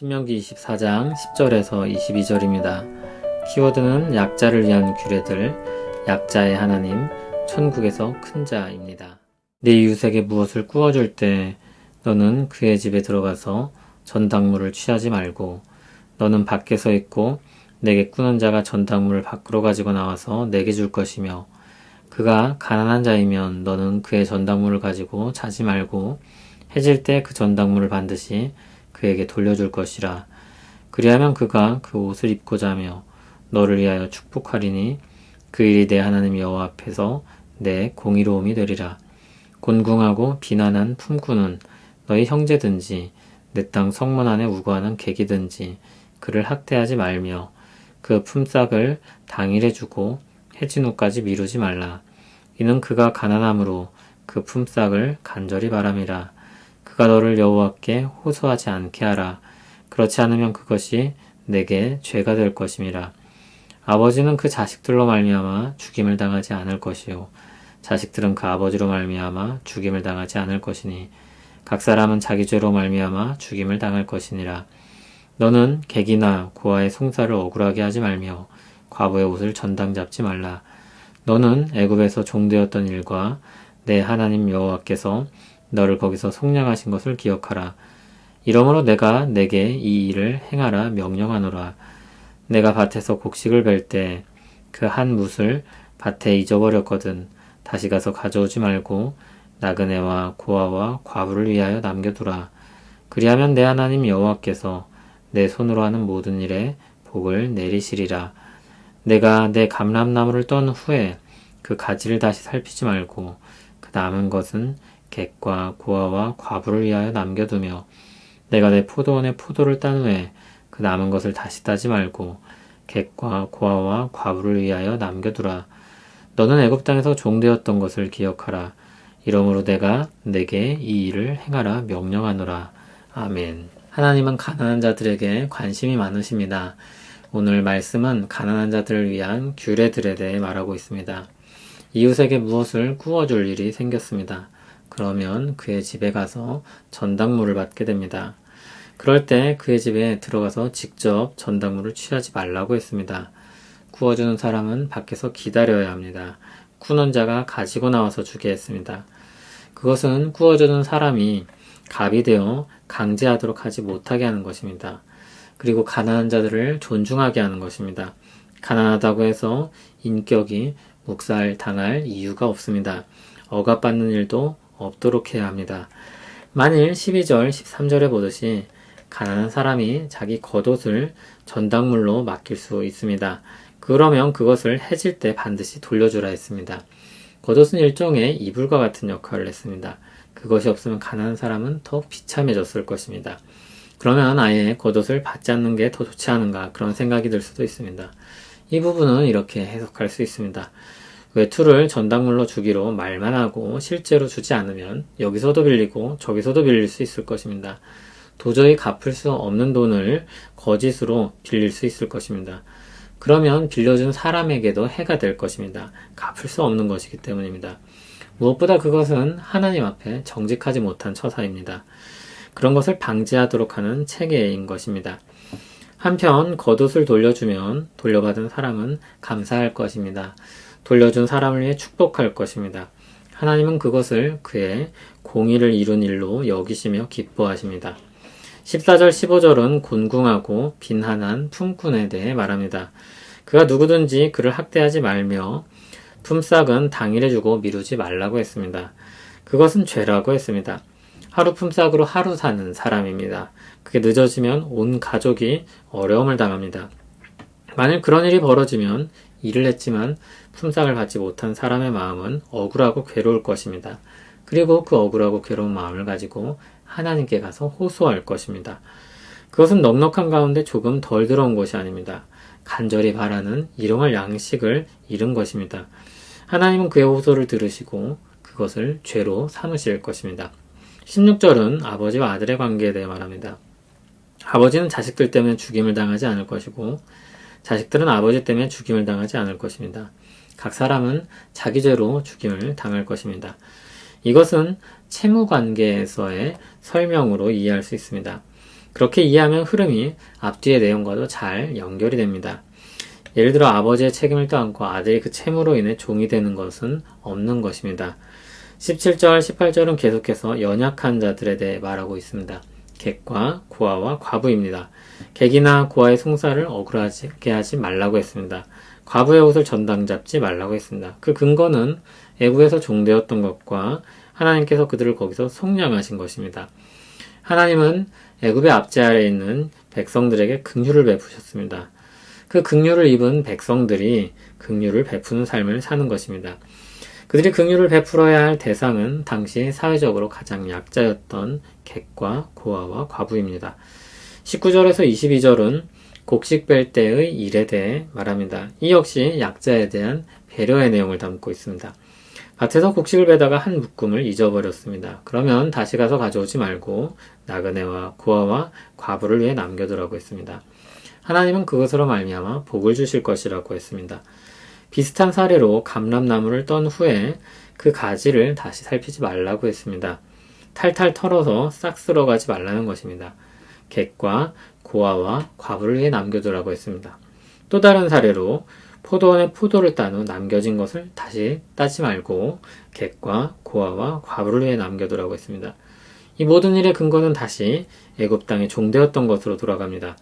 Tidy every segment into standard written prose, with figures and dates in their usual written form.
신명기 24장 10절에서 22절입니다. 키워드는 약자를 위한 규례들, 약자의 하나님, 천국에서 큰 자입니다. 네 이웃에게 무엇을 구워줄 때 너는 그의 집에 들어가서 전당물을 취하지 말고 너는 밖에 서 있고 내게 꾸는 자가 전당물을 밖으로 가지고 나와서 내게 줄 것이며 그가 가난한 자이면 너는 그의 전당물을 가지고 자지 말고 해질 때 그 전당물을 반드시 그에게 돌려줄 것이라. 그리하면 그가 그 옷을 입고 자며 너를 위하여 축복하리니 그 일이 내 하나님 여호와 앞에서 내 공의로움이 되리라. 곤궁하고 비난한 품꾼은 너희 형제든지 내 땅 성문 안에 우거하는 객이든지 그를 학대하지 말며 그 품삯을 당일에 주고 해진 후까지 미루지 말라. 이는 그가 가난함으로 그 품삯을 간절히 바람이라. 그가 너를 여호와께 호소하지 않게 하라. 그렇지 않으면 그것이 내게 죄가 될 것임이라. 아버지는 그 자식들로 말미암아 죽임을 당하지 않을 것이요 자식들은 그 아버지로 말미암아 죽임을 당하지 않을 것이니 각 사람은 자기 죄로 말미암아 죽임을 당할 것이니라. 너는 객이나 고아의 송사를 억울하게 하지 말며 과부의 옷을 전당 잡지 말라. 너는 애굽에서 종되었던 일과 내 하나님 여호와께서 너를 거기서 속량하신 것을 기억하라. 이러므로 내가 내게 이 일을 행하라 명령하노라. 내가 밭에서 곡식을 벨 때 그 한 뭇을 밭에 잊어버렸거든. 다시 가서 가져오지 말고 나그네와 고아와 과부를 위하여 남겨두라. 그리하면 내 하나님 여호와께서 내 손으로 하는 모든 일에 복을 내리시리라. 내가 내 감람나무를 떤 후에 그 가지를 다시 살피지 말고 그 남은 것은 객과 고아와 과부를 위하여 남겨두며 내가 내 포도원에 포도를 딴 후에 그 남은 것을 다시 따지 말고 객과 고아와 과부를 위하여 남겨두라. 너는 애굽 땅에서 종되었던 것을 기억하라. 이러므로 내가 내게 이 일을 행하라 명령하노라. 아멘. 하나님은 가난한 자들에게 관심이 많으십니다. 오늘 말씀은 가난한 자들을 위한 규례들에 대해 말하고 있습니다. 이웃에게 무엇을 구워줄 일이 생겼습니다. 그러면 그의 집에 가서 전당물을 받게 됩니다. 그럴 때 그의 집에 들어가서 직접 전당물을 취하지 말라고 했습니다. 구워주는 사람은 밖에서 기다려야 합니다. 구는 자가 가지고 나와서 주게 했습니다. 그것은 구워주는 사람이 갑이 되어 강제하도록 하지 못하게 하는 것입니다. 그리고 가난한 자들을 존중하게 하는 것입니다. 가난하다고 해서 인격이 묵살당할 이유가 없습니다. 억압받는 일도 없도록 해야 합니다. 만일 12절, 13절에 보듯이 가난한 사람이 자기 겉옷을 전당물로 맡길 수 있습니다. 그러면 그것을 해질 때 반드시 돌려주라 했습니다. 겉옷은 일종의 이불과 같은 역할을 했습니다. 그것이 없으면 가난한 사람은 더욱 비참해졌을 것입니다. 그러면 아예 겉옷을 받지 않는 게 더 좋지 않은가 그런 생각이 들 수도 있습니다. 이 부분은 이렇게 해석할 수 있습니다. 외투를 전당물로 주기로 말만 하고 실제로 주지 않으면 여기서도 빌리고 저기서도 빌릴 수 있을 것입니다. 도저히 갚을 수 없는 돈을 거짓으로 빌릴 수 있을 것입니다. 그러면 빌려준 사람에게도 해가 될 것입니다. 갚을 수 없는 것이기 때문입니다. 무엇보다 그것은 하나님 앞에 정직하지 못한 처사입니다. 그런 것을 방지하도록 하는 체계인 것입니다. 한편 겉옷을 돌려주면 돌려받은 사람은 감사할 것입니다. 돌려준 사람을 위해 축복할 것입니다. 하나님은 그것을 그의 공의를 이룬 일로 여기시며 기뻐하십니다. 14절 15절은 곤궁하고 빈한한 품꾼에 대해 말합니다. 그가 누구든지 그를 학대하지 말며 품삯은 당일에 주고 미루지 말라고 했습니다. 그것은 죄라고 했습니다. 하루 품삯으로 하루 사는 사람입니다. 그게 늦어지면 온 가족이 어려움을 당합니다. 만일 그런 일이 벌어지면 일을 했지만 품삯을 받지 못한 사람의 마음은 억울하고 괴로울 것입니다. 그리고 그 억울하고 괴로운 마음을 가지고 하나님께 가서 호소할 것입니다. 그것은 넉넉한 가운데 조금 덜 들어온 것이 아닙니다. 간절히 바라는 일용할 양식을 잃은 것입니다. 하나님은 그의 호소를 들으시고 그것을 죄로 삼으실 것입니다. 16절은 아버지와 아들의 관계에 대해 말합니다. 아버지는 자식들 때문에 죽임을 당하지 않을 것이고 자식들은 아버지 때문에 죽임을 당하지 않을 것입니다. 각 사람은 자기 죄로 죽임을 당할 것입니다. 이것은 채무관계에서의 설명으로 이해할 수 있습니다. 그렇게 이해하면 흐름이 앞뒤의 내용과도 잘 연결이 됩니다. 예를 들어 아버지의 책임을 떠안고 아들이 그 채무로 인해 종이 되는 것은 없는 것입니다. 17절, 18절은 계속해서 연약한 자들에 대해 말하고 있습니다. 객과 고아와 과부입니다. 객이나 고아의 송사를 억울하게 하지 말라고 했습니다. 과부의 옷을 전당 잡지 말라고 했습니다. 그 근거는 애굽에서 종되었던 것과 하나님께서 그들을 거기서 속량하신 것입니다. 하나님은 애굽의 압제 아래에 있는 백성들에게 긍휼을 베푸셨습니다. 그 긍휼을 입은 백성들이 긍휼을 베푸는 삶을 사는 것입니다. 그들이 긍휼을 베풀어야 할 대상은 당시 사회적으로 가장 약자였던 객과 고아와 과부입니다. 19절에서 22절은 곡식 뺄 때의 일에 대해 말합니다. 이 역시 약자에 대한 배려의 내용을 담고 있습니다. 밭에서 곡식을 베다가 한 묶음을 잊어버렸습니다. 그러면 다시 가서 가져오지 말고 나그네와 고아와 과부를 위해 남겨두라고 했습니다. 하나님은 그것으로 말미암아 복을 주실 것이라고 했습니다. 비슷한 사례로 감람나무를 떤 후에 그 가지를 다시 살피지 말라고 했습니다. 탈탈 털어서 싹 쓸어가지 말라는 것입니다. 객과 고아와 과부를 위해 남겨두라고 했습니다. 또 다른 사례로 포도원에 포도를 딴 후 남겨진 것을 다시 따지 말고 객과 고아와 과부를 위해 남겨두라고 했습니다. 이 모든 일의 근거는 다시 애굽 땅에 종되었던 것으로 돌아갑니다.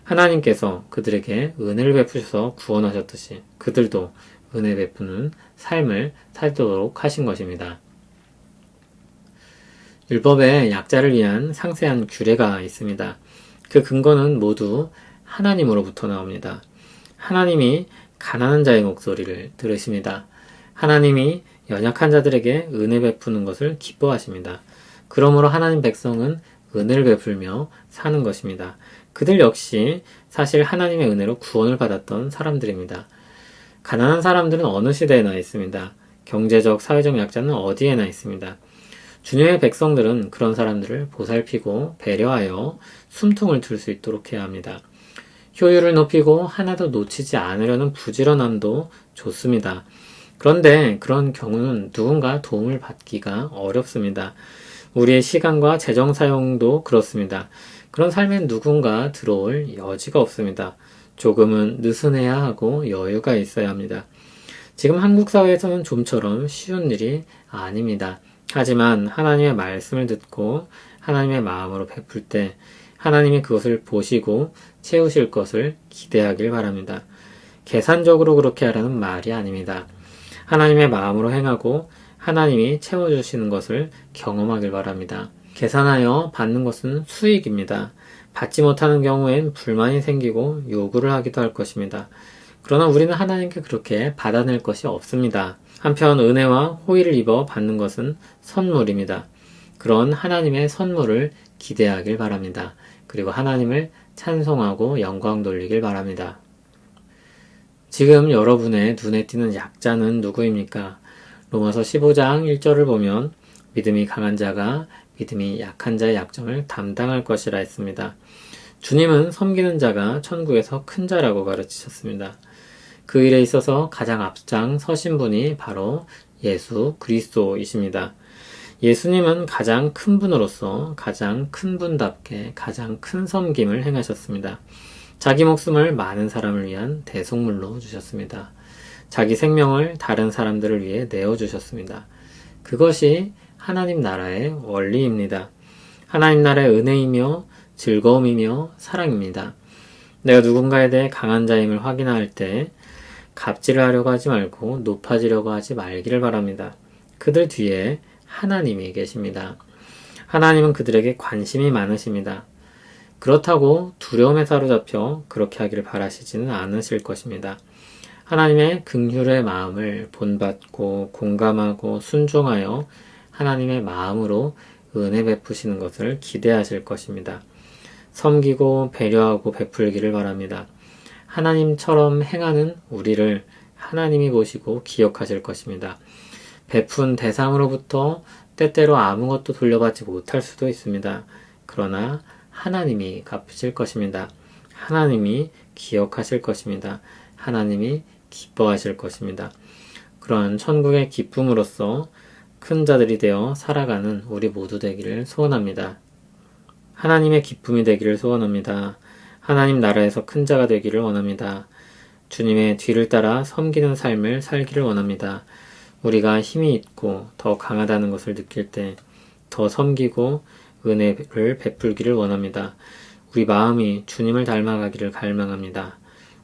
하나님께서 그들에게 은혜를 베푸셔서 구원하셨듯이 그들도 은혜 베푸는 삶을 살도록 하신 것입니다. 율법에 약자를 위한 상세한 규례가 있습니다. 그 근거는 모두 하나님으로부터 나옵니다. 하나님이 가난한 자의 목소리를 들으십니다. 하나님이 연약한 자들에게 은혜 베푸는 것을 기뻐하십니다. 그러므로 하나님 백성은 은혜를 베풀며 사는 것입니다. 그들 역시 사실 하나님의 은혜로 구원을 받았던 사람들입니다. 가난한 사람들은 어느 시대에나 있습니다. 경제적, 사회적 약자는 어디에나 있습니다. 주님의 백성들은 그런 사람들을 보살피고 배려하여 숨통을 틀 수 있도록 해야 합니다. 효율을 높이고 하나도 놓치지 않으려는 부지런함도 좋습니다. 그런데 그런 경우는 누군가 도움을 받기가 어렵습니다. 우리의 시간과 재정 사용도 그렇습니다. 그런 삶엔 누군가 들어올 여지가 없습니다. 조금은 느슨해야 하고 여유가 있어야 합니다. 지금 한국 사회에서는 좀처럼 쉬운 일이 아닙니다. 하지만 하나님의 말씀을 듣고 하나님의 마음으로 베풀 때 하나님이 그것을 보시고 채우실 것을 기대하길 바랍니다. 계산적으로 그렇게 하라는 말이 아닙니다. 하나님의 마음으로 행하고 하나님이 채워주시는 것을 경험하길 바랍니다. 계산하여 받는 것은 수익입니다. 받지 못하는 경우엔 불만이 생기고 요구를 하기도 할 것입니다. 그러나 우리는 하나님께 그렇게 받아낼 것이 없습니다. 한편 은혜와 호의를 입어 받는 것은 선물입니다. 그런 하나님의 선물을 기대하길 바랍니다. 그리고 하나님을 찬송하고 영광 돌리길 바랍니다. 지금 여러분의 눈에 띄는 약자는 누구입니까? 로마서 15장 1절을 보면 믿음이 강한 자가 믿음이 약한 자의 약점을 담당할 것이라 했습니다. 주님은 섬기는 자가 천국에서 큰 자라고 가르치셨습니다. 그 일에 있어서 가장 앞장 서신 분이 바로 예수 그리스도이십니다. 예수님은 가장 큰 분으로서 가장 큰 분답게 가장 큰 섬김을 행하셨습니다. 자기 목숨을 많은 사람을 위한 대속물로 주셨습니다. 자기 생명을 다른 사람들을 위해 내어주셨습니다. 그것이 하나님 나라의 원리입니다. 하나님 나라의 은혜이며 즐거움이며 사랑입니다. 내가 누군가에 대해 강한 자임을 확인할 때 갑질을 하려고 하지 말고 높아지려고 하지 말기를 바랍니다. 그들 뒤에 하나님이 계십니다. 하나님은 그들에게 관심이 많으십니다. 그렇다고 두려움에 사로잡혀 그렇게 하기를 바라시지는 않으실 것입니다. 하나님의 긍휼의 마음을 본받고 공감하고 순종하여 하나님의 마음으로 은혜 베푸시는 것을 기대하실 것입니다. 섬기고 배려하고 베풀기를 바랍니다. 하나님처럼 행하는 우리를 하나님이 보시고 기억하실 것입니다. 베푼 대상으로부터 때때로 아무것도 돌려받지 못할 수도 있습니다. 그러나 하나님이 갚으실 것입니다. 하나님이 기억하실 것입니다. 하나님이 기뻐하실 것입니다. 그런 천국의 기쁨으로써 큰 자들이 되어 살아가는 우리 모두 되기를 소원합니다. 하나님의 기쁨이 되기를 소원합니다. 하나님 나라에서 큰 자가 되기를 원합니다. 주님의 뒤를 따라 섬기는 삶을 살기를 원합니다. 우리가 힘이 있고 더 강하다는 것을 느낄 때 더 섬기고 은혜를 베풀기를 원합니다. 우리 마음이 주님을 닮아가기를 갈망합니다.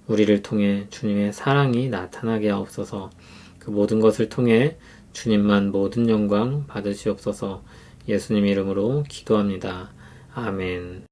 우리를 통해 주님의 사랑이 나타나게 하옵소서. 그 모든 것을 통해 주님만 모든 영광 받으시옵소서. 예수님 이름으로 기도합니다. 아멘.